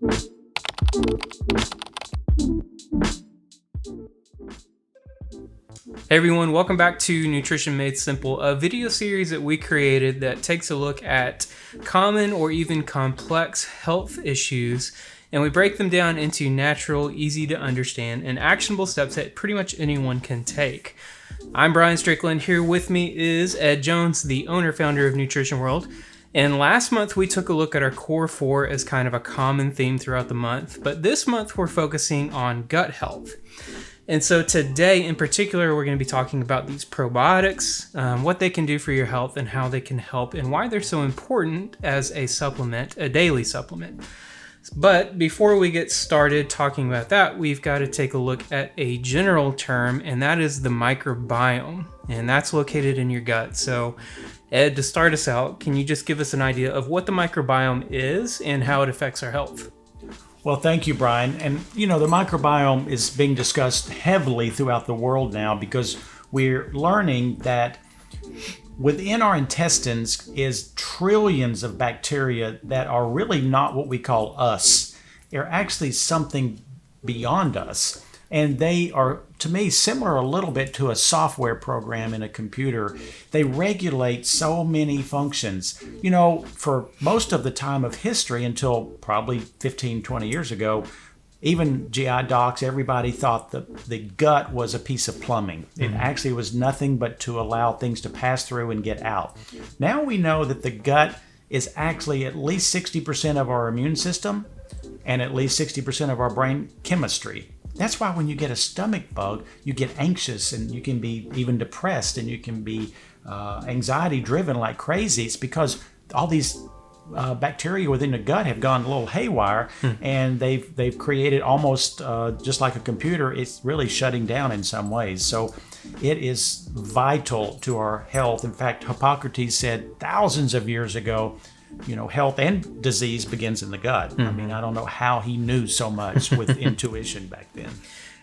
Hey everyone, welcome back to Nutrition Made Simple, a video series that we created that takes a look at common or even complex health issues, and we break them down into natural, easy to understand, and actionable steps that pretty much anyone can take. I'm Brian Strickland. Here with me is Ed Jones, the owner-founder of Nutrition World. And last month we took a look at our core four as kind of a common theme throughout the month, but this month we're focusing on gut health. And so today in particular, we're going to be talking about these probiotics, what they can do for your health and how they can help and why they're so important as a supplement, a daily supplement. But before we get started talking about that, we've got to take a look at a general term, and that is the microbiome, and that's located in your gut. So Ed, to start us out, can you just give us an idea of what the microbiome is and how it affects our health? Well, thank you, Brian. And, the microbiome is being discussed heavily throughout the world now because we're learning that within our intestines is trillions of bacteria that are really not what we call us. They're actually something beyond us. And they are, to me, similar a little bit to a software program in a computer. They regulate so many functions. For most of the time of history, until probably 15, 20 years ago, even GI docs, everybody thought that the gut was a piece of plumbing. It actually was nothing but to allow things to pass through and get out. Now we know that the gut is actually at least 60% of our immune system and at least 60% of our brain chemistry. That's why when you get a stomach bug, you get anxious and you can be even depressed and you can be anxiety driven like crazy. It's because all these bacteria within the gut have gone a little haywire and they've created almost just like a computer. It's really shutting down in some ways. So it is vital to our health. In fact, Hippocrates said thousands of years ago, health and disease begins in the gut. I mean, I don't know how he knew so much with intuition back then.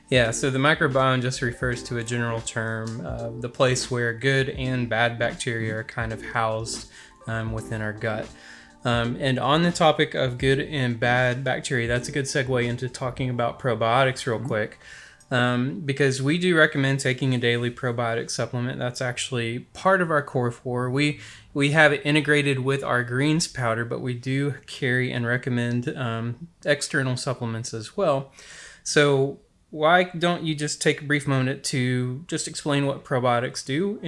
Yeah, so the microbiome just refers to a general term, the place where good and bad bacteria are kind of housed within our gut. And on the topic of good and bad bacteria, that's a good segue into talking about probiotics real quick. Because we do recommend taking a daily probiotic supplement. That's actually part of our core four. We have it integrated with our greens powder, but we do carry and recommend external supplements as well. So why don't you just take a brief moment to just explain what probiotics do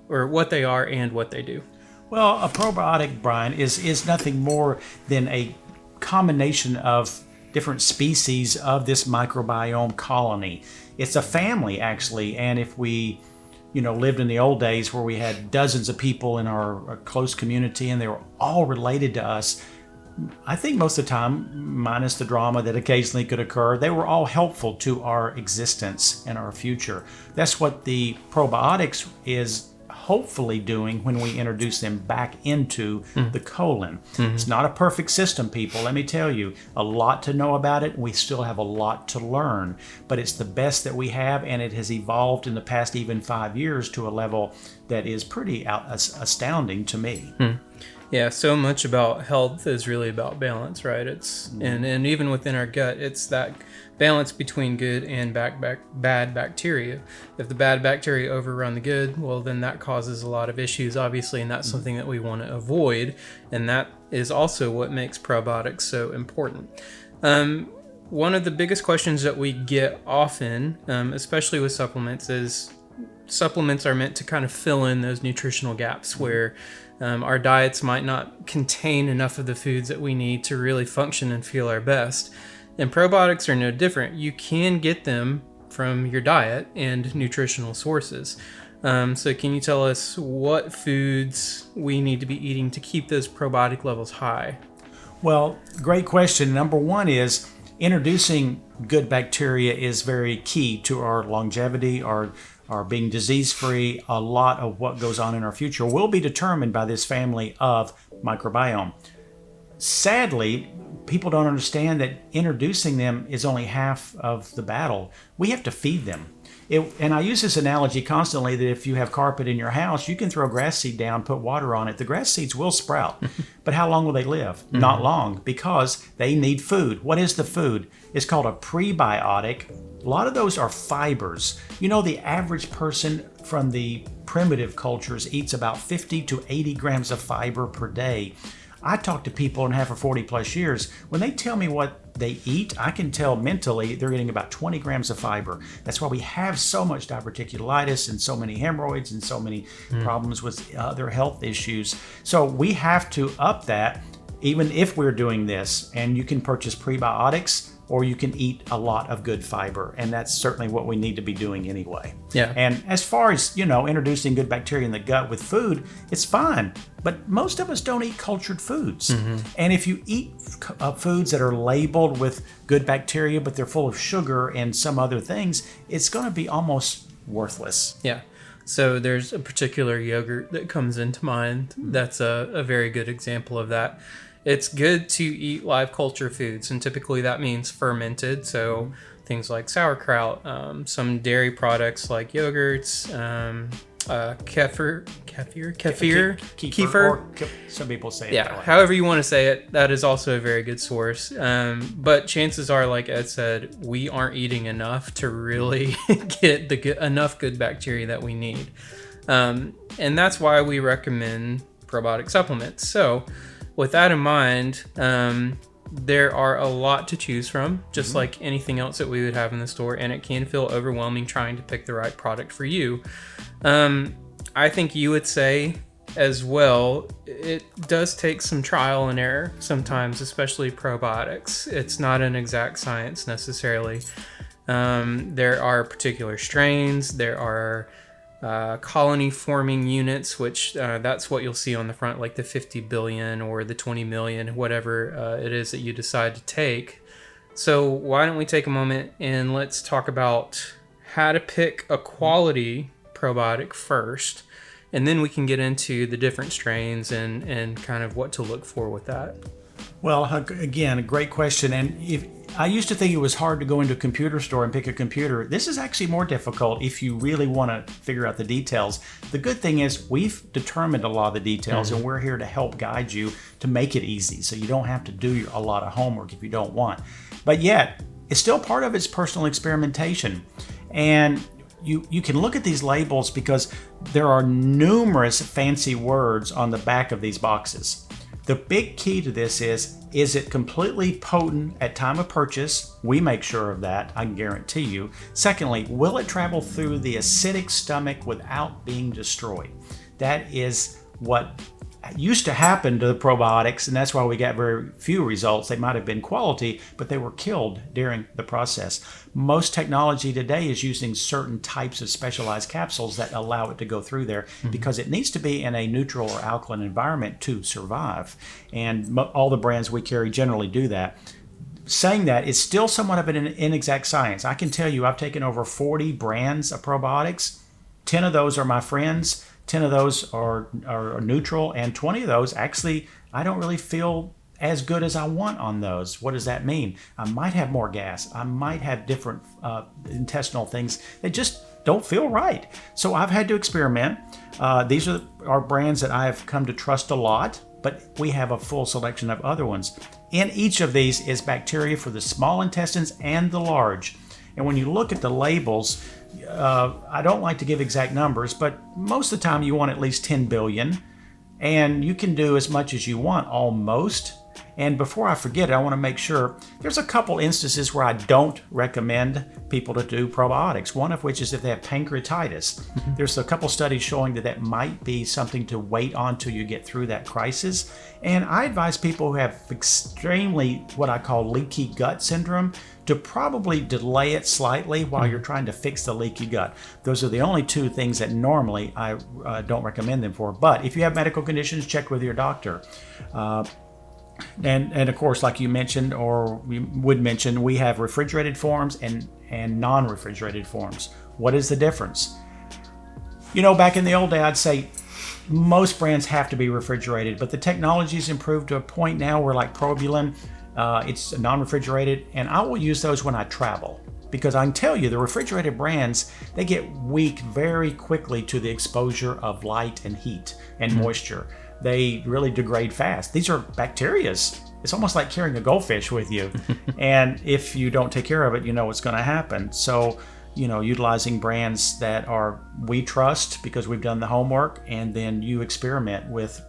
or what they are and what they do? Well, a probiotic, Brian, is nothing more than a combination of different species of this microbiome colony. It's a family, actually, and if we lived in the old days where we had dozens of people in our close community and they were all related to us, I think most of the time, minus the drama that occasionally could occur, they were all helpful to our existence and our future. That's what the probiotics is hopefully doing when we introduce them back into the colon. It's not a perfect system, people. Let me tell you, a lot to know about it. We still have a lot to learn, but it's the best that we have, and it has evolved in the past even 5 years to a level that is pretty astounding to me. Yeah, so much about health is really about balance, right? It's and even within our gut, it's that balance between good and bad bacteria. If the bad bacteria overrun the good, well, then that causes a lot of issues, obviously, and that's something that we want to avoid. And that is also what makes probiotics so important. One of the biggest questions that we get often, especially with supplements, is supplements are meant to kind of fill in those nutritional gaps where our diets might not contain enough of the foods that we need to really function and feel our best. And probiotics are no different. You can get them from your diet and nutritional sources. So can you tell us what foods we need to be eating to keep those probiotic levels high? Well, great question. Number one is introducing good bacteria is very key to our longevity, our being disease-free. A lot of what goes on in our future will be determined by this family of microbiome. Sadly, people don't understand that introducing them is only half of the battle. We have to feed them. And I use this analogy constantly that if you have carpet in your house, you can throw grass seed down, put water on it. The grass seeds will sprout. But how long will they live? Not long, because they need food. What is the food? It's called a prebiotic. A lot of those are fibers. You know, the average person from the primitive cultures eats about 50 to 80 grams of fiber per day. I talk to people and have for 40 plus years. When they tell me what they eat, I can tell mentally they're getting about 20 grams of fiber. That's why we have so much diverticulitis and so many hemorrhoids and so many problems with other health issues. So we have to up that even if we're doing this. And you can purchase prebiotics, or you can eat a lot of good fiber. And that's certainly what we need to be doing anyway. Yeah. And as far as, introducing good bacteria in the gut with food, it's fine. But most of us don't eat cultured foods. And if you eat foods that are labeled with good bacteria, but they're full of sugar and some other things, it's going to be almost worthless. Yeah. So there's a particular yogurt that comes into mind. That's a very good example of that. It's good to eat live culture foods, and typically that means fermented. So things like sauerkraut, some dairy products like yogurts, kefir. Or some people say it that way. However you want to say it, that is also a very good source. But chances are, like Ed said, we aren't eating enough to really get enough good bacteria that we need. And that's why we recommend probiotic supplements. So with that in mind, there are a lot to choose from, just like anything else that we would have in the store, and it can feel overwhelming trying to pick the right product for you. I think you would say as well, it does take some trial and error sometimes, especially probiotics. It's not an exact science necessarily. There are particular strains, there are colony forming units, which that's what you'll see on the front, like the 50 billion or the 20 million, whatever it is that you decide to take. So why don't we take a moment and let's talk about how to pick a quality probiotic first, and then we can get into the different strains and kind of what to look for with that. Well, again, a great question. And if I used to think it was hard to go into a computer store and pick a computer. This is actually more difficult if you really want to figure out the details. The good thing is we've determined a lot of the details, and we're here to help guide you to make it easy, so you don't have to do a lot of homework if you don't want. But yet, it's still part of its personal experimentation. And you can look at these labels because there are numerous fancy words on the back of these boxes. The big key to this is it completely potent at time of purchase? We make sure of that, I can guarantee you. Secondly, will it travel through the acidic stomach without being destroyed? That is what used to happen to the probiotics, and that's why we got very few results. They might have been quality, but they were killed during the process. Most technology today is using certain types of specialized capsules that allow it to go through there because it needs to be in a neutral or alkaline environment to survive. And all the brands we carry generally do that. Saying that, it's still somewhat of an inexact science. I can tell you I've taken over 40 brands of probiotics. 10 of those are my friends. 10 of those are neutral, and 20 of those, actually, I don't really feel as good as I want on those. What does that mean? I might have more gas. I might have different intestinal things that just don't feel right. So I've had to experiment. These are brands that I have come to trust a lot, but we have a full selection of other ones. In each of these is bacteria for the small intestines and the large. And when you look at the labels, I don't like to give exact numbers, but most of the time you want at least 10 billion, and you can do as much as you want, almost. And before I forget it, I want to make sure there's a couple instances where I don't recommend people to do probiotics. One of which is if they have pancreatitis. There's a couple studies showing that might be something to wait on till you get through that crisis. And I advise people who have extremely what I call leaky gut syndrome to probably delay it slightly while you're trying to fix the leaky gut. Those are the only two things that normally I don't recommend them for. But if you have medical conditions, check with your doctor. And of course, like you mentioned, or we would mention, we have refrigerated forms and non-refrigerated forms. What is the difference? You know, back in the old day, I'd say most brands have to be refrigerated, but the technology's improved to a point now where, like Probulin, it's non-refrigerated, and I will use those when I travel. because I can tell you the refrigerated brands, they get weak very quickly to the exposure of light and heat and moisture. They really degrade fast. These are bacterias. It's almost like carrying a goldfish with you. And if you don't take care of it, you know what's going to happen. So, utilizing brands that we trust because we've done the homework, and then you experiment with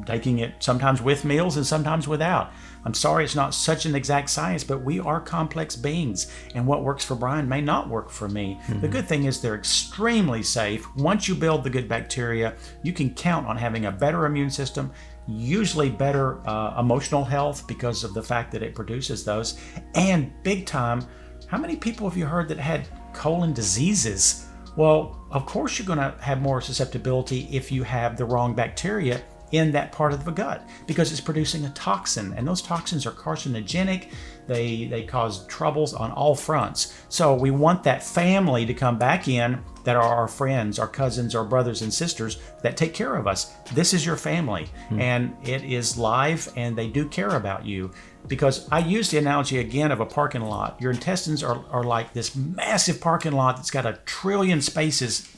taking it sometimes with meals and sometimes without. I'm sorry it's not such an exact science, but we are complex beings, and what works for Brian may not work for me. The good thing is they're extremely safe. Once you build the good bacteria, you can count on having a better immune system, usually better emotional health because of the fact that it produces those. And big time, how many people have you heard that had colon diseases? Well, of course you're going to have more susceptibility if you have the wrong bacteria in that part of the gut, because it's producing a toxin, and those toxins are carcinogenic. They cause troubles on all fronts. So we want that family to come back in that are our friends, our cousins, our brothers and sisters that take care of us. This is your family, and it is live, and they do care about you. Because I use the analogy again of a parking lot. Your intestines are like this massive parking lot that's got 1 trillion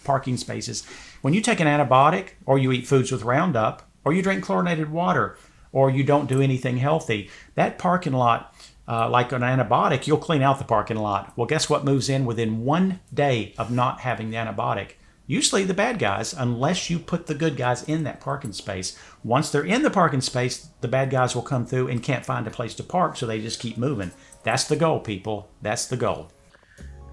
parking spaces. When you take an antibiotic, or you eat foods with Roundup, or you drink chlorinated water, or you don't do anything healthy, that parking lot, like an antibiotic, you'll clean out the parking lot. Well, guess what moves in within 1 day of not having the antibiotic? Usually the bad guys, unless you put the good guys in that parking space. Once they're in the parking space, the bad guys will come through and can't find a place to park, so they just keep moving. That's the goal, people. That's the goal.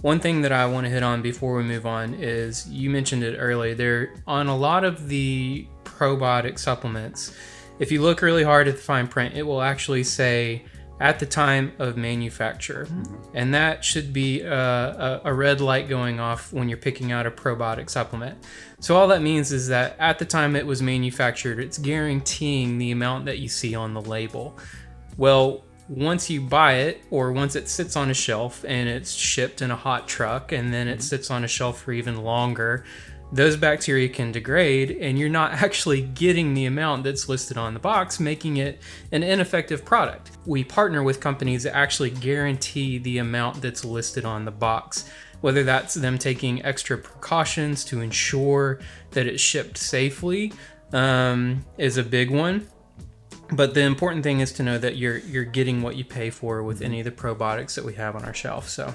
One thing that I want to hit on before we move on is, you mentioned it earlier, there on a lot of the probiotic supplements, if you look really hard at the fine print, it will actually say at the time of manufacture. And that should be a red light going off when you're picking out a probiotic supplement. So all that means is that at the time it was manufactured, it's guaranteeing the amount that you see on the label. Well, once you buy it, or once it sits on a shelf and it's shipped in a hot truck, and then it sits on a shelf for even longer, those bacteria can degrade, and you're not actually getting the amount that's listed on the box, making it an ineffective product. We partner with companies that actually guarantee the amount that's listed on the box, whether that's them taking extra precautions to ensure that it's shipped safely, is a big one. But the important thing is to know that you're getting what you pay for with any of the probiotics that we have on our shelf. So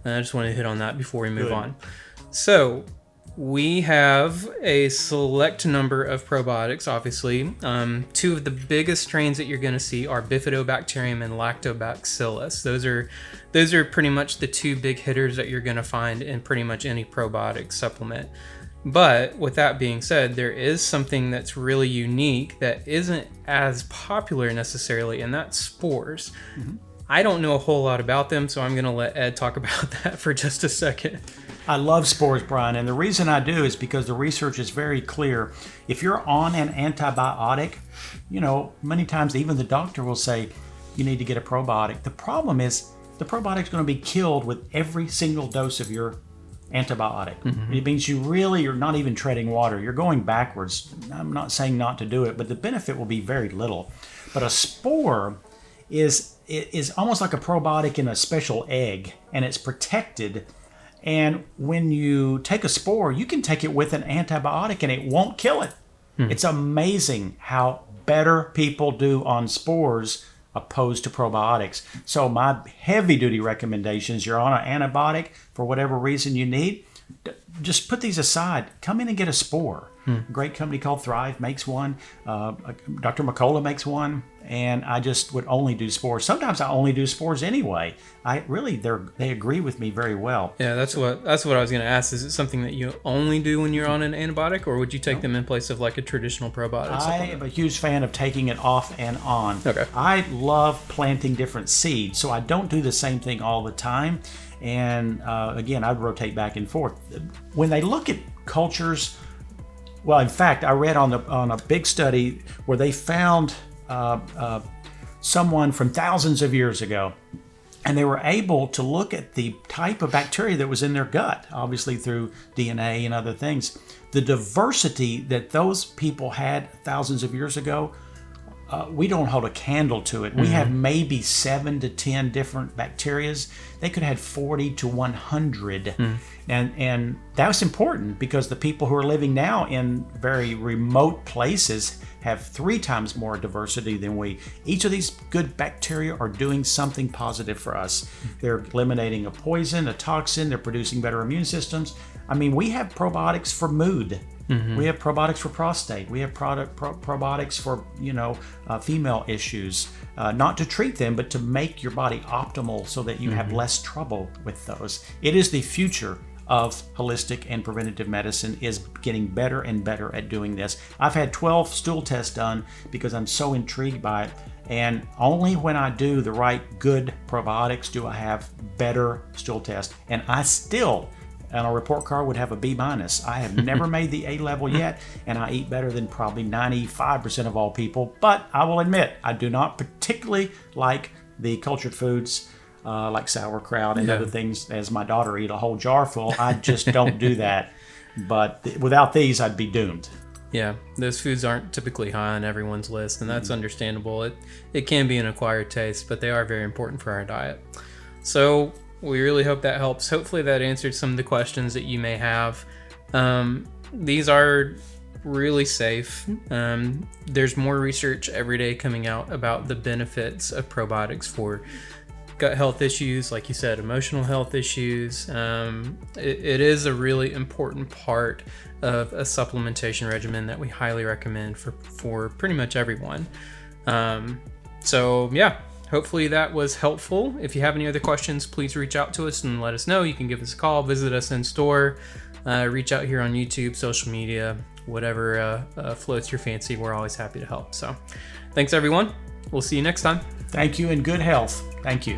I just wanted to hit on that before we move on. So we have a select number of probiotics, obviously. Two of the biggest strains that you're going to see are Bifidobacterium and Lactobacillus. Those are pretty much the two big hitters that you're going to find in pretty much any probiotic supplement. But with that being said, there is something that's really unique that isn't as popular necessarily, and that's spores. I don't know a whole lot about them, so I'm going to let Ed talk about that for just a second. I love spores, Brian, and the reason I do is because the research is very clear. If you're on an antibiotic, many times even the doctor will say you need to get a probiotic. The problem is the probiotic is going to be killed with every single dose of your antibiotic. It means you really are not even treading water. You're going backwards. I'm not saying not to do it, but the benefit will be very little. But a spore is almost like a probiotic in a special egg, and it's protected. And when you take a spore, you can take it with an antibiotic and it won't kill it. It's amazing how better people do on spores opposed to probiotics. So my heavy duty recommendations, you're on an antibiotic for whatever reason you need, just put these aside. Come in and get a spore. A great company called Thrive makes one. Dr. McCullough makes one. And I just would only do spores. Sometimes I only do spores anyway. They agree with me very well. Yeah, that's what I was going to ask. Is it something that you only do when you're on an antibiotic, or would you take them in place of like a traditional probiotic supplement? I am a huge fan of taking it off and on. Okay. I love planting different seeds, so I don't do the same thing all the time. And again, I'd rotate back and forth. When they look at cultures, well, in fact, I read on a big study where they found someone from thousands of years ago, and they were able to look at the type of bacteria that was in their gut, obviously through DNA and other things. The diversity that those people had thousands of years ago we don't hold a candle to it. We have maybe 7 to 10 different bacterias. They could have 40 to 100. And that's important because the people who are living now in very remote places have 3 times more diversity than we. Each of these good bacteria are doing something positive for us. They're eliminating a poison, a toxin. They're producing better immune systems. I mean, we have probiotics for mood. We have probiotics for prostate. We have probiotics for, female issues, not to treat them, but to make your body optimal so that you have less trouble with those. It is the future of holistic and preventative medicine, is getting better and better at doing this. I've had 12 stool tests done because I'm so intrigued by it. And only when I do the right good probiotics do I have better stool tests. And I still, on a report card, would have a B-. I have never made the A level yet, and I eat better than probably 95% of all people. But I will admit, I do not particularly like the cultured foods like sauerkraut and other things, as my daughter eat a whole jar full. I just don't do that. But without these, I'd be doomed. Yeah, those foods aren't typically high on everyone's list, and that's understandable. It can be an acquired taste, but they are very important for our diet. So we really hope that helps. Hopefully that answered some of the questions that you may have. These are really safe. There's more research every day coming out about the benefits of probiotics for gut health issues, like you said, emotional health issues. It is a really important part of a supplementation regimen that we highly recommend for pretty much everyone. So yeah, hopefully that was helpful. If you have any other questions, please reach out to us and let us know. You can give us a call, visit us in store, reach out here on YouTube, social media, whatever floats your fancy. We're always happy to help. So thanks everyone. We'll see you next time. Thank you, and good health. Thank you.